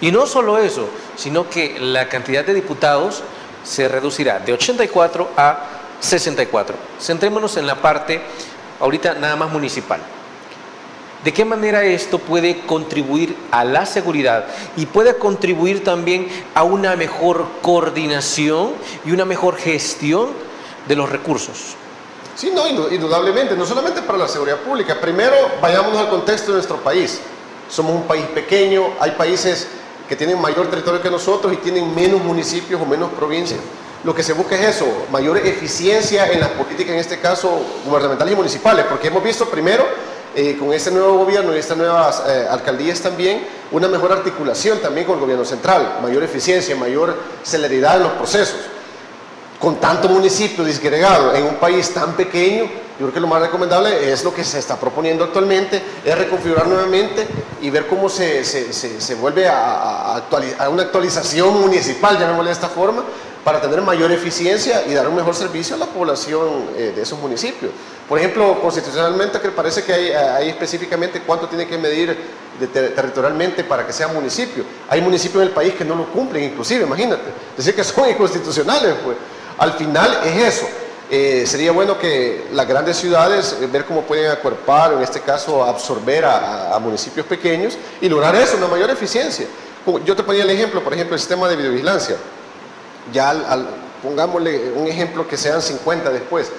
Y no solo eso, sino que la cantidad de diputados se reducirá de 84 a 64. Centrémonos en la parte ahorita nada más municipal. ¿De qué manera esto puede contribuir a la seguridad y puede contribuir también a una mejor coordinación y una mejor gestión de los recursos? Sí, no, indudablemente, no solamente para la seguridad pública. Primero, vayámonos al contexto de nuestro país. Somos un país pequeño, hay países que tienen mayor territorio que nosotros y tienen menos municipios o menos provincias. Lo que se busca es eso, mayor eficiencia en las políticas, en este caso gubernamentales y municipales, porque hemos visto primero, con este nuevo gobierno y estas nuevas alcaldías también, una mejor articulación también con el gobierno central, mayor eficiencia, mayor celeridad en los procesos. Con tanto municipio disgregado en un país tan pequeño, yo creo que lo más recomendable es lo que se está proponiendo actualmente, es reconfigurar nuevamente y ver cómo se vuelve a una actualización municipal, llamémosle de esta forma, para tener mayor eficiencia y dar un mejor servicio a la población de esos municipios. Por ejemplo, constitucionalmente que parece que hay específicamente cuánto tiene que medir territorialmente para que sea municipio. Hay municipios en el país que no lo cumplen inclusive, imagínate, decir que son inconstitucionales, pues. Al final es eso. Sería bueno que las grandes ciudades, ver cómo pueden acuerpar, en este caso absorber a municipios pequeños y lograr eso, una mayor eficiencia. Yo te ponía el ejemplo, por ejemplo, el sistema de videovigilancia. Ya pongámosle un ejemplo que sean 50 después.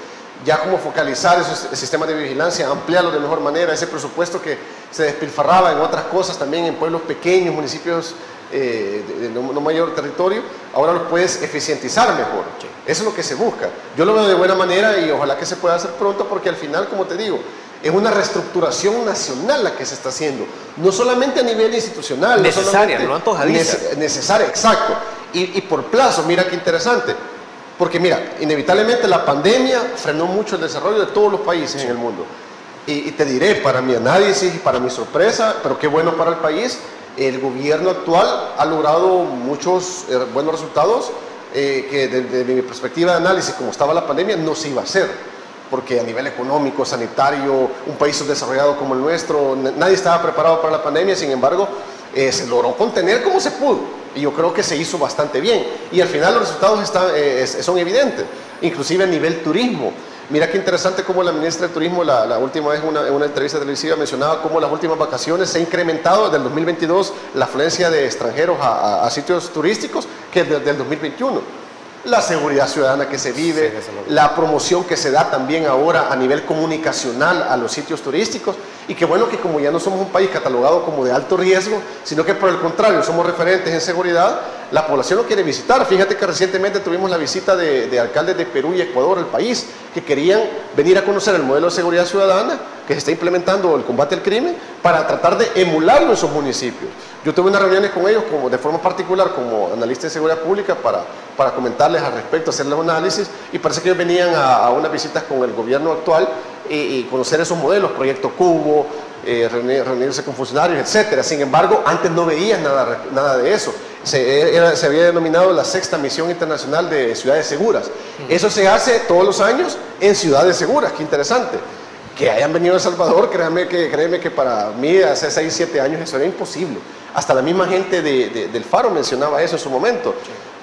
Ya como focalizar esos sistemas de vigilancia, ampliarlo de mejor manera, ese presupuesto que se despilfarraba en otras cosas también en pueblos pequeños, municipios de no mayor territorio, ahora lo puedes eficientizar mejor. Eso es lo que se busca. Yo lo veo de buena manera y ojalá que se pueda hacer pronto porque al final, como te digo, es una reestructuración nacional la que se está haciendo, no solamente a nivel institucional. Necesaria, no antojadiza. Necesaria, exacto. Y por plazo, mira qué interesante. Porque mira, inevitablemente la pandemia frenó mucho el desarrollo de todos los países en el mundo. Y te diré, para mi análisis y para mi sorpresa, pero qué bueno para el país, el gobierno actual ha logrado muchos buenos resultados que desde mi perspectiva de análisis, como estaba la pandemia, no se iba a hacer. Porque a nivel económico, sanitario, un país subdesarrollado como el nuestro, nadie estaba preparado para la pandemia, sin embargo, se logró contener como se pudo. Y yo creo que se hizo bastante bien. Y al final los resultados son evidentes, inclusive a nivel turismo. Mira qué interesante cómo la ministra de Turismo la última vez en una entrevista televisiva mencionaba cómo las últimas vacaciones se ha incrementado desde el 2022 la afluencia de extranjeros a sitios turísticos que desde el 2021. La seguridad ciudadana que se vive, la promoción que se da también ahora a nivel comunicacional a los sitios turísticos, y qué bueno que como ya no somos un país catalogado como de alto riesgo, sino que por el contrario somos referentes en seguridad, la población lo quiere visitar. Fíjate que recientemente tuvimos la visita de alcaldes de Perú y Ecuador al país, que querían venir a conocer el modelo de seguridad ciudadana que se está implementando el combate al crimen para tratar de emularlo en sus municipios. Yo tuve unas reuniones con ellos de forma particular como analista de seguridad pública para comentarles al respecto, hacerles un análisis, y parece que ellos venían a unas visitas con el gobierno actual y conocer esos modelos, Proyecto Cubo, reunirse con funcionarios, etcétera. Sin embargo, antes no veían nada de eso. Se había denominado la 6ª Misión Internacional de Ciudades Seguras. Eso se hace todos los años en ciudades seguras. Qué interesante. Que hayan venido a El Salvador, créeme que para mí hace 6, 7 años eso era imposible. Hasta la misma gente del Faro mencionaba eso en su momento.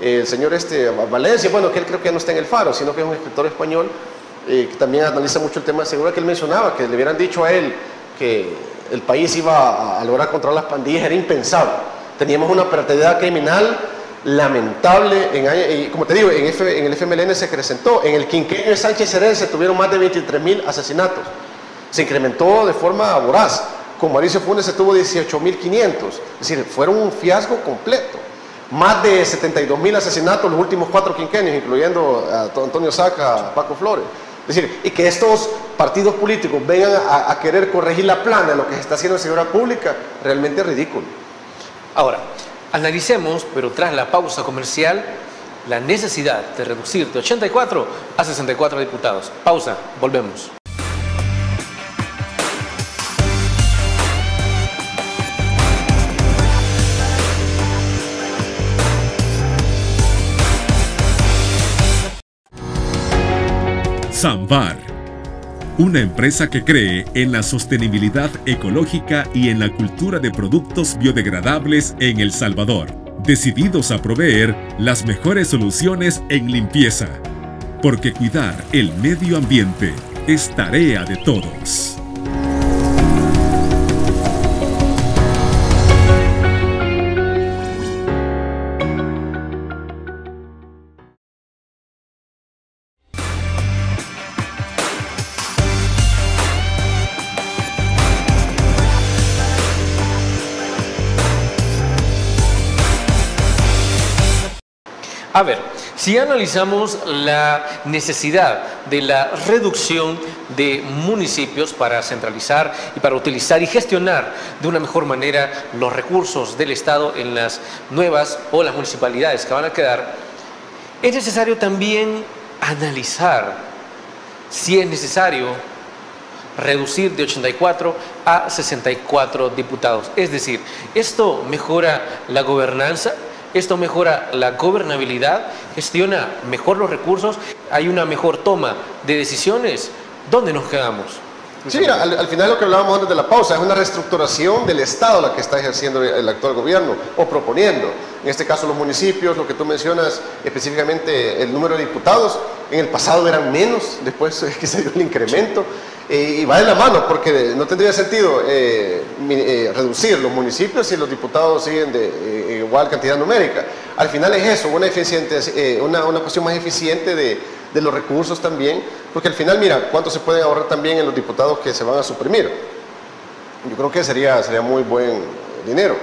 El señor Valencia, bueno, que él creo que no está en el Faro, sino que es un escritor español que también analiza mucho el tema de seguridad, que él mencionaba, que le hubieran dicho a él que el país iba a lograr controlar las pandillas, era impensable. Teníamos una operatividad criminal lamentable, y como te digo, en el FMLN se acrecentó. En el quinquenio de Sánchez Serén se tuvieron más de 23.000 asesinatos. Se incrementó de forma voraz. Con Mauricio Funes se tuvo 18.500. Es decir, fueron un fiasco completo. Más de 72.000 asesinatos los últimos 4 quinquenios, incluyendo a Antonio Saca, a Paco Flores. Es decir, y que estos partidos políticos vengan a querer corregir la plana de lo que se está haciendo en seguridad pública, realmente es ridículo. Ahora, analicemos, pero tras la pausa comercial, la necesidad de reducir de 84 a 64 diputados. Pausa, volvemos. Samvar, una empresa que cree en la sostenibilidad ecológica y en la cultura de productos biodegradables en El Salvador, decididos a proveer las mejores soluciones en limpieza, porque cuidar el medio ambiente es tarea de todos. A ver, si analizamos la necesidad de la reducción de municipios para centralizar y para utilizar y gestionar de una mejor manera los recursos del Estado en las nuevas o las municipalidades que van a quedar, es necesario también analizar si es necesario reducir de 84 a 64 diputados. Es decir, esto mejora la gobernanza, esto mejora la gobernabilidad, gestiona mejor los recursos, hay una mejor toma de decisiones. ¿Dónde nos quedamos? Sí, mira, al final lo que hablábamos antes de la pausa es una reestructuración del Estado la que está ejerciendo el actual gobierno o proponiendo. En este caso los municipios, lo que tú mencionas específicamente el número de diputados, en el pasado eran menos, después es que se dio el incremento. Y va de la mano porque no tendría sentido reducir los municipios si los diputados siguen de igual cantidad numérica. Al final es eso, una cuestión más eficiente de los recursos también, porque al final mira cuánto se puede ahorrar también en los diputados que se van a suprimir. Yo creo que sería muy buen dinero.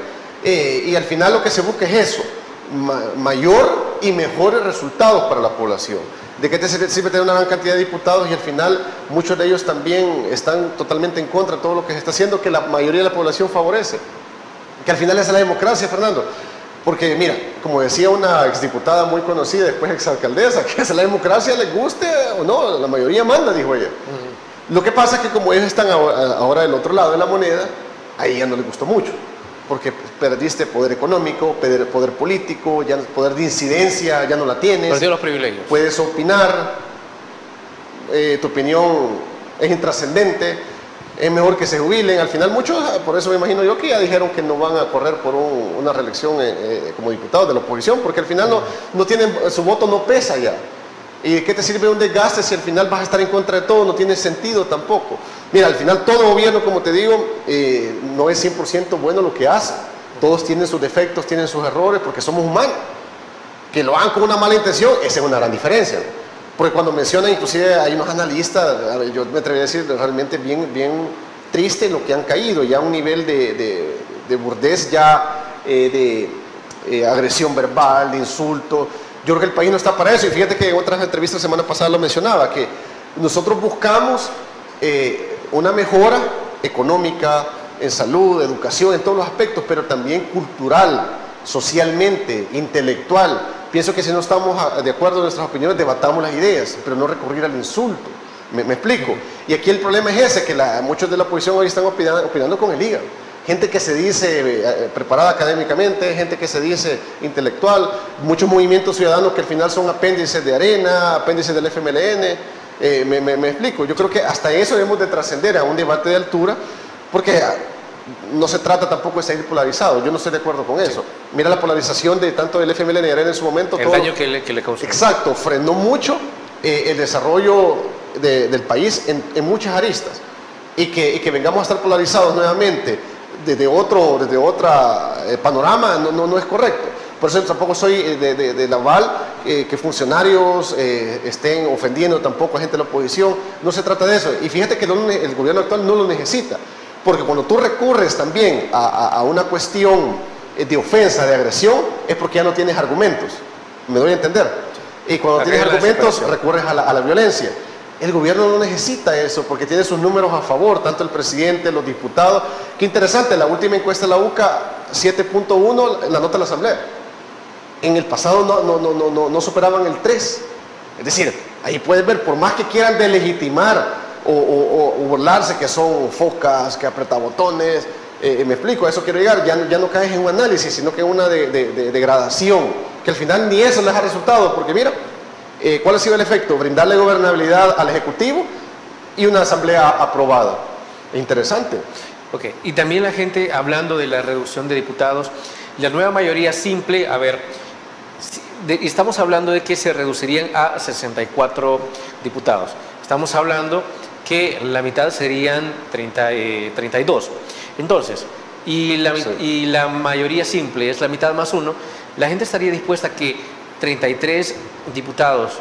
Y al final lo que se busca es eso, mayor y mejores resultados para la población. ¿De qué te sirve tener una gran cantidad de diputados y al final muchos de ellos también están totalmente en contra de todo lo que se está haciendo, que la mayoría de la población favorece? Que al final es la democracia, Fernando. Porque mira, como decía una exdiputada muy conocida, después exalcaldesa, que es la democracia, les guste o no, la mayoría manda, dijo ella. Lo que pasa es que como ellos están ahora del otro lado de la moneda, ahí ya no les gustó mucho. Porque perdiste poder económico, poder político, ya poder de incidencia, ya no la tienes. Perdió los privilegios. Puedes opinar, tu opinión es intrascendente, es mejor que se jubilen. Al final muchos, por eso me imagino yo que ya dijeron que no van a correr por una reelección como diputados de la oposición, porque al final no tienen, su voto no pesa ya. ¿Y de qué te sirve un desgaste si al final vas a estar en contra de todo? No tiene sentido tampoco. Mira, al final todo gobierno, como te digo, no es 100% bueno lo que hace. Todos tienen sus defectos, tienen sus errores, porque somos humanos. Que lo hagan con una mala intención, esa es una gran diferencia, ¿no? Porque cuando mencionan, inclusive hay unos analistas, yo me atrevería a decir realmente bien triste lo que han caído, ya a un nivel de burdez, ya de agresión verbal, de insulto. Yo creo que el país no está para eso, y fíjate que en otras entrevistas la semana pasada lo mencionaba, que nosotros buscamos una mejora económica, en salud, educación, en todos los aspectos, pero también cultural, socialmente, intelectual. Pienso que si no estamos de acuerdo en nuestras opiniones, debatamos las ideas, pero no recurrir al insulto. ¿Me explico? Y aquí el problema es ese, que muchos de la oposición hoy están opinando con el hígado. Gente que se dice preparada académicamente, gente que se dice intelectual, muchos movimientos ciudadanos que al final son apéndices de Arena, apéndices del FMLN. Me explico, yo creo que hasta eso debemos de trascender a un debate de altura, porque no se trata tampoco de seguir polarizado. Yo no estoy de acuerdo con eso. Mira la polarización de tanto del FMLN y Arena en su momento. El daño que le causó. Exacto, frenó mucho el desarrollo del país en muchas aristas. Y que vengamos a estar polarizados nuevamente desde otro panorama no es correcto. Por eso tampoco soy del aval que funcionarios estén ofendiendo tampoco a gente de la oposición. No se trata de eso. Y fíjate que el gobierno actual no lo necesita. Porque cuando tú recurres también a una cuestión de ofensa, de agresión, es porque ya no tienes argumentos. ¿Me doy a entender? Y cuando tienes argumentos, recurres a la violencia. El gobierno no necesita eso porque tiene sus números a favor, tanto el presidente, los diputados. Qué interesante, la última encuesta de la UCA, 7.1, la nota de la Asamblea. En el pasado no superaban el 3. Es decir, ahí puedes ver, por más que quieran delegitimar o burlarse que son focas, que apretabotones, me explico, a eso quiero llegar, ya no caes en un análisis, sino que en una degradación, que al final ni eso les ha resultado, porque mira, ¿cuál ha sido el efecto? Brindarle gobernabilidad al Ejecutivo y una asamblea aprobada. Interesante. Ok, y también la gente hablando de la reducción de diputados, la nueva mayoría simple, a ver, estamos hablando de que se reducirían a 64 diputados. Estamos hablando que la mitad serían 32. Entonces, y la mayoría simple es la mitad más uno, la gente estaría dispuesta a que 33 diputados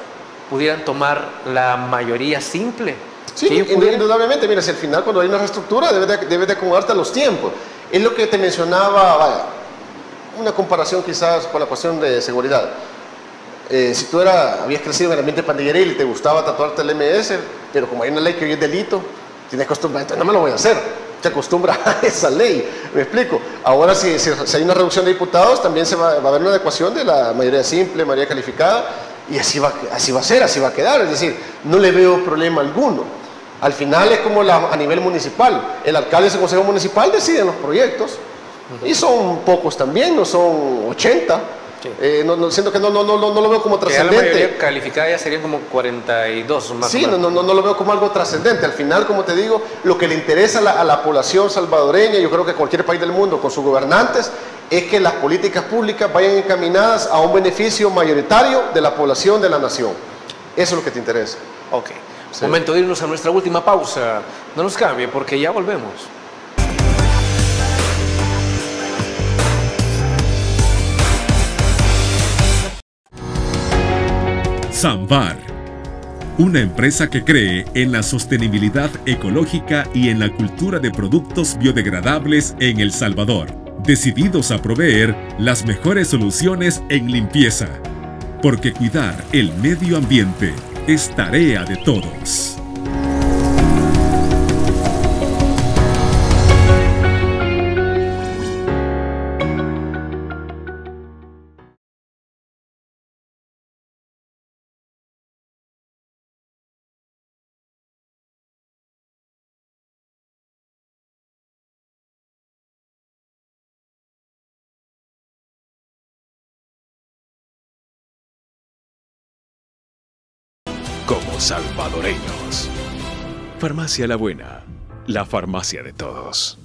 pudieran tomar la mayoría simple. Sí, indudablemente. Mira, si al final cuando hay una reestructura debes de acomodarte a los tiempos. Es lo que te mencionaba, vaya, una comparación quizás con la cuestión de seguridad. Si tú habías crecido en el ambiente pandilleril y te gustaba tatuarte el MS, pero como hay una ley que hoy es delito, tienes costumbre, entonces no me lo voy a hacer. Te acostumbras a esa ley, me explico. Ahora si hay una reducción de diputados, también va a haber una adecuación de la mayoría simple, mayoría calificada, y así va a ser, así va a quedar. Es decir, no le veo problema alguno. Al final es como a nivel municipal. El alcalde y el consejo municipal deciden los proyectos, y son pocos también, no son 80. Sí. Siento que no lo veo como trascendente. La mayoría calificada ya serían como 42 más. Sí, no lo veo como algo trascendente. Al final, como te digo, lo que le interesa a la población salvadoreña, yo creo que cualquier país del mundo con sus gobernantes, es que las políticas públicas vayan encaminadas a un beneficio mayoritario de la población de la nación. Eso es lo que te interesa. Ok. Sí. Momento de irnos a nuestra última pausa. No nos cambie porque ya volvemos. Samvar, una empresa que cree en la sostenibilidad ecológica y en la cultura de productos biodegradables en El Salvador, decididos a proveer las mejores soluciones en limpieza, porque cuidar el medio ambiente es tarea de todos. Como salvadoreños. Farmacia La Buena, la farmacia de todos.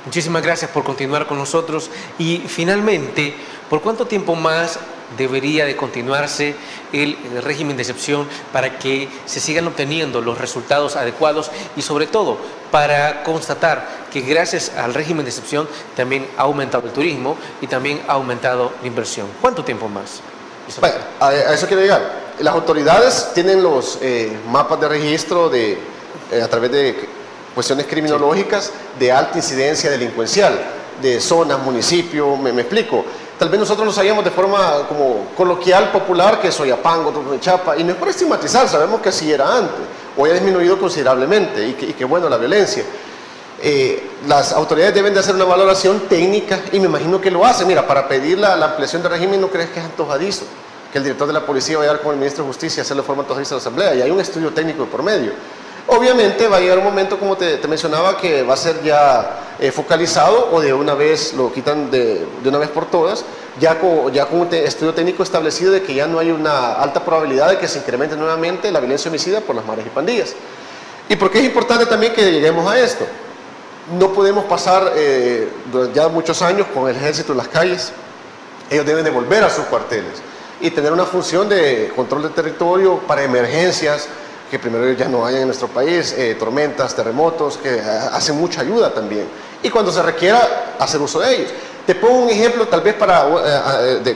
Muchísimas gracias por continuar con nosotros. Y finalmente, ¿por cuánto tiempo más debería de continuarse el régimen de excepción para que se sigan obteniendo los resultados adecuados y sobre todo para constatar que gracias al régimen de excepción también ha aumentado el turismo y también ha aumentado la inversión? ¿Cuánto tiempo más? Bueno, a eso quiero llegar. Las autoridades tienen los mapas de registro a través de cuestiones criminológicas de alta incidencia delincuencial, de zonas, municipios, me explico. Tal vez nosotros lo sabíamos de forma como coloquial, popular, que Soyapango, Totonchapa, y no es por estigmatizar, sabemos que así era antes. Hoy ha disminuido considerablemente y que bueno, la violencia. Las autoridades deben de hacer una valoración técnica y me imagino que lo hacen. Mira, para pedir la ampliación de régimen no crees que es antojadizo, que el director de la policía vaya a ir con el ministro de Justicia a hacerlo de forma antojadiza a la Asamblea, y hay un estudio técnico de por medio. Obviamente va a llegar un momento, como te mencionaba, que va a ser ya focalizado o de una vez lo quitan de una vez por todas, ya con un estudio técnico establecido de que ya no hay una alta probabilidad de que se incremente nuevamente la violencia homicida por las maras y pandillas. ¿Y por qué es importante también que lleguemos a esto? No podemos pasar ya muchos años con el ejército en las calles. Ellos deben de volver a sus cuarteles y tener una función de control del territorio para emergencias, que primero ya no hayan en nuestro país, tormentas, terremotos, que hacen mucha ayuda también. Y cuando se requiera, hacer uso de ellos. Te pongo un ejemplo, tal vez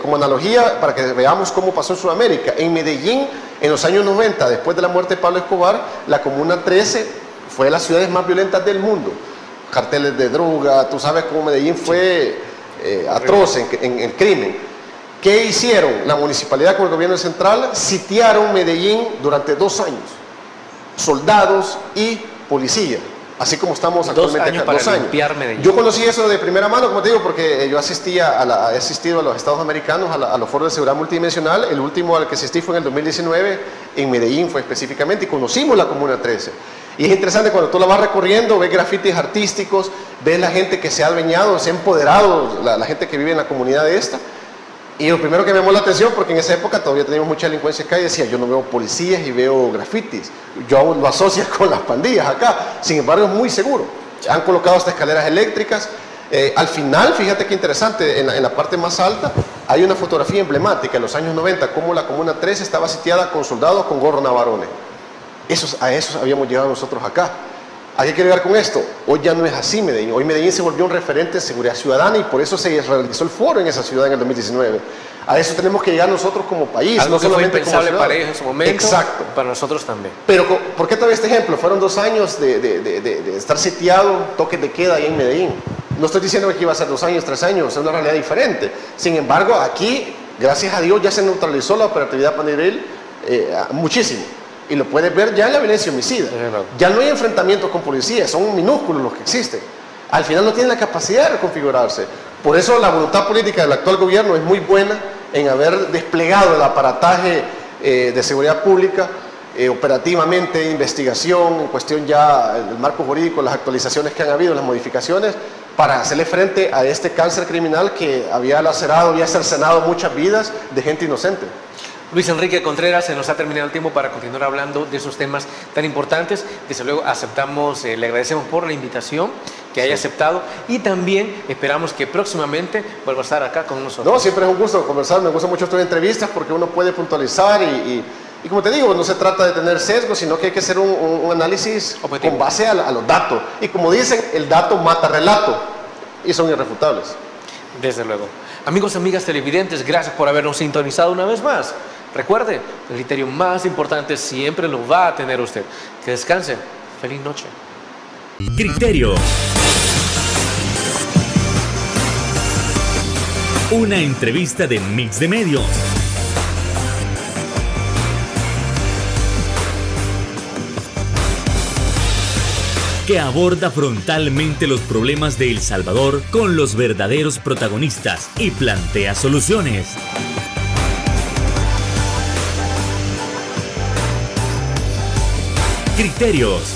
como analogía, para que veamos cómo pasó en Sudamérica. En Medellín, en los años 90, después de la muerte de Pablo Escobar, la Comuna 13 fue de las ciudades más violentas del mundo. Carteles de droga, tú sabes cómo Medellín fue atroz en el crimen. ¿Qué hicieron? La municipalidad con el gobierno central sitiaron Medellín durante 2 años. Soldados y policía, así como estamos actualmente acá. 2 años para limpiar Medellín. Yo conocí eso de primera mano, como te digo, porque yo he asistido a los Estados Americanos, a los foros de seguridad multidimensional. El último al que asistí fue en el 2019, en Medellín fue específicamente, y conocimos la Comuna 13. Y es interesante cuando tú la vas recorriendo, ves grafitis artísticos, ves la gente que se ha adueñado, se ha empoderado, la gente que vive en la comunidad de esta. Y lo primero que me llamó la atención, porque en esa época todavía teníamos mucha delincuencia acá, y decía, yo no veo policías y veo grafitis. Yo aún lo asocio con las pandillas acá. Sin embargo, es muy seguro. Han colocado hasta escaleras eléctricas. Al final, fíjate qué interesante, en la parte más alta hay una fotografía emblemática en los años 90, como la Comuna 13 estaba sitiada con soldados con gorro Navarone. A esos habíamos llegado nosotros acá. ¿A qué quiero llegar con esto? Hoy ya no es así Medellín. Hoy Medellín se volvió un referente de seguridad ciudadana y por eso se realizó el foro en esa ciudad en el 2019. A eso tenemos que llegar nosotros como país. Algo no que fue solamente como impensable ciudad. para ellos en su momento, Exacto. para nosotros también. Pero, ¿por qué todavía este ejemplo? Fueron 2 años de estar sitiado, toques de queda ahí en Medellín. No estoy diciendo que iba a ser 2 años, 3 años, es una realidad diferente. Sin embargo, aquí, gracias a Dios, ya se neutralizó la operatividad Pandillero muchísimo. Y lo puedes ver ya en la violencia homicida. Ya no hay enfrentamientos con policías, son minúsculos los que existen. Al final no tienen la capacidad de reconfigurarse. Por eso la voluntad política del actual gobierno es muy buena en haber desplegado el aparataje de seguridad pública operativamente, investigación, en cuestión ya del marco jurídico, las actualizaciones que han habido, las modificaciones, para hacerle frente a este cáncer criminal que había lacerado, había cercenado muchas vidas de gente inocente. Luis Enrique Contreras, se nos ha terminado el tiempo para continuar hablando de esos temas tan importantes. Desde luego aceptamos, le agradecemos por la invitación que haya aceptado y también esperamos que próximamente vuelva a estar acá con nosotros. No, siempre es un gusto conversar, me gusta mucho estas entrevistas porque uno puede puntualizar y como te digo, no se trata de tener sesgo, sino que hay que hacer un análisis objetivo, con base a los datos. Y como dicen, el dato mata relato y son irrefutables. Desde luego. Amigos, amigas televidentes, gracias por habernos sintonizado una vez más. Recuerde, el criterio más importante siempre lo va a tener usted. Que descanse. Feliz noche. Criterio. Una entrevista de Mix de Medios. Que aborda frontalmente los problemas de El Salvador con los verdaderos protagonistas y plantea soluciones. Criterios.